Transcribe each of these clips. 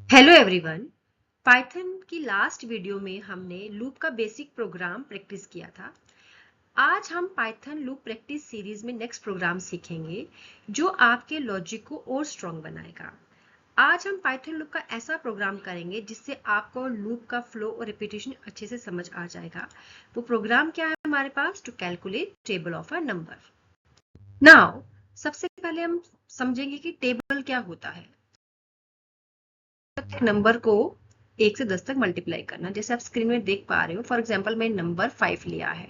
Hello everyone. Python की last video में हमने लूप का बेसिक प्रोग्राम प्रैक्टिस किया था। आज हम पाइथन लूप प्रैक्टिस सीरीज में नेक्स्ट प्रोग्राम सीखेंगे जो आपके लॉजिक को और स्ट्रॉन्ग बनाएगा। आज हम पाइथन लूप का ऐसा प्रोग्राम करेंगे जिससे आपको लूप का फ्लो और रिपीटेशन अच्छे से समझ आ जाएगा। वो प्रोग्राम क्या है हमारे पास? To calculate table of a number. Now सबसे पहले हम समझेंगे कि टेबल क्या होता है। नंबर को 1 से 10 तक मल्टीप्लाई करना, जैसे आप स्क्रीन में देख पा रहे हो। फॉर एग्जांपल मैं नंबर 5 लिया है,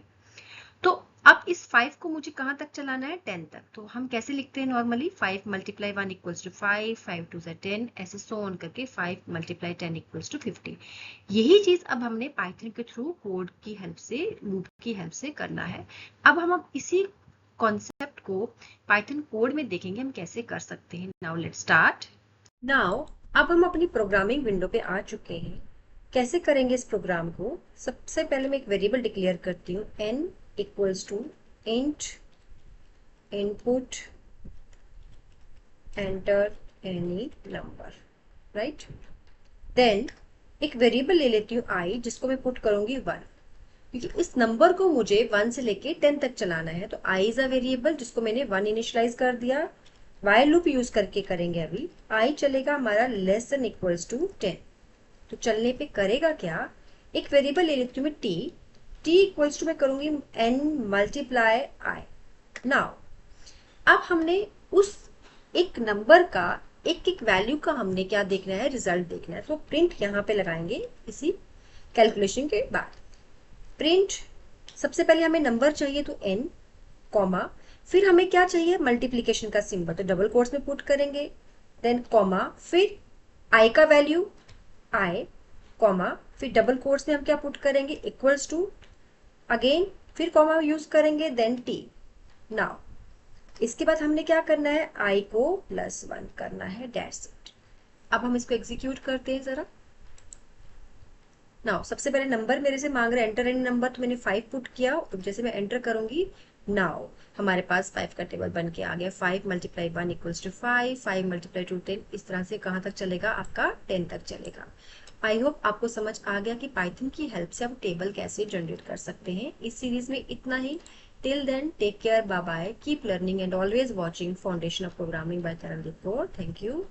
तो अब इस 5 को मुझे कहां तक चलाना है? 10 तक। तो हम कैसे लिखते हैं normally? 5 multiply 1 equals to 5, 5 two 10, ऐसे सो ऑन करके 5 मल्टीप्लाई 10 इक्वल्स टू 50। यही चीज अब हमने पाइथन के थ्रू कोड की हेल्प से, लूप की हेल्प से करना है। अब इसी कॉन्सेप्ट को पाइथन कोड में देखेंगे हम कैसे कर सकते हैं। Now let's start. नाउ अब हम अपनी प्रोग्रामिंग विंडो पे आ चुके हैं। कैसे करेंगे इस प्रोग्राम को? सबसे पहले मैं एक वेरिएबल डिक्लेयर करती हूँ, n equals to int input enter any number, right. Then एक वेरिएबल ले लेती हूँ i, जिसको मैं पुट करूंगी 1, क्योंकि इस नंबर को मुझे 1 से लेके 10 तक चलाना है। तो i इज अ वेरिएबल जिसको मैंने 1 इनिशियलाइज कर दिया। वाइल लूप यूज करके करेंगे। अभी i चलेगा हमारा लेस देन इक्वल्स टू 10। तो चलने पे करेगा क्या? एक वेरिएबल ले लेती हूँ मैं t इक्वल्स टू मैं करूंगी n मल्टीप्लाई i। नाउ अब हमने उस एक नंबर का एक एक वैल्यू का हमने क्या देखना है? रिजल्ट देखना है। तो प्रिंट यहाँ पे लगाएंगे इसी कैलकुलेशन के बाद। प्रिंट, सबसे पहले हमें नंबर चाहिए तो n, कॉमा, फिर हमें क्या चाहिए? मल्टीप्लीकेशन का सिंबल, तो डबल कोट्स में पुट करेंगे। देन कॉमा, फिर i का वैल्यू i, कॉमा, फिर डबल कोट्स में हम क्या पुट करेंगे? इक्वल्स टू, अगेन फिर कॉमा यूज करेंगे, देन t। नाउ इसके बाद हमने क्या करना है? i को +1 करना है, दैट्स इट। अब हम इसको एग्जीक्यूट करते हैं जरा। नाउ सबसे पहले नंबर मेरे से मांग रहे हैं एंटर एनी नंबर, तो मैंने 5 पुट किया। तो जैसे मैं एंटर करूंगी, नाउ हमारे पास 5 का टेबल बन के आ गया। 5 मल्टीप्लाई 1 इक्वल्स टू 5, 5 मल्टीप्लाई 2 10। इस तरह से कहाँ तक चलेगा? आपका 10 तक चलेगा। आई होप आपको समझ आ गया कि पाइथन की हेल्प से आप टेबल कैसे जनरेट कर सकते हैं। इस सीरीज में इतना ही। Till then take care, bye bye, keep learning and always watching foundation of programming by Tarandeep Kaur. Thank you.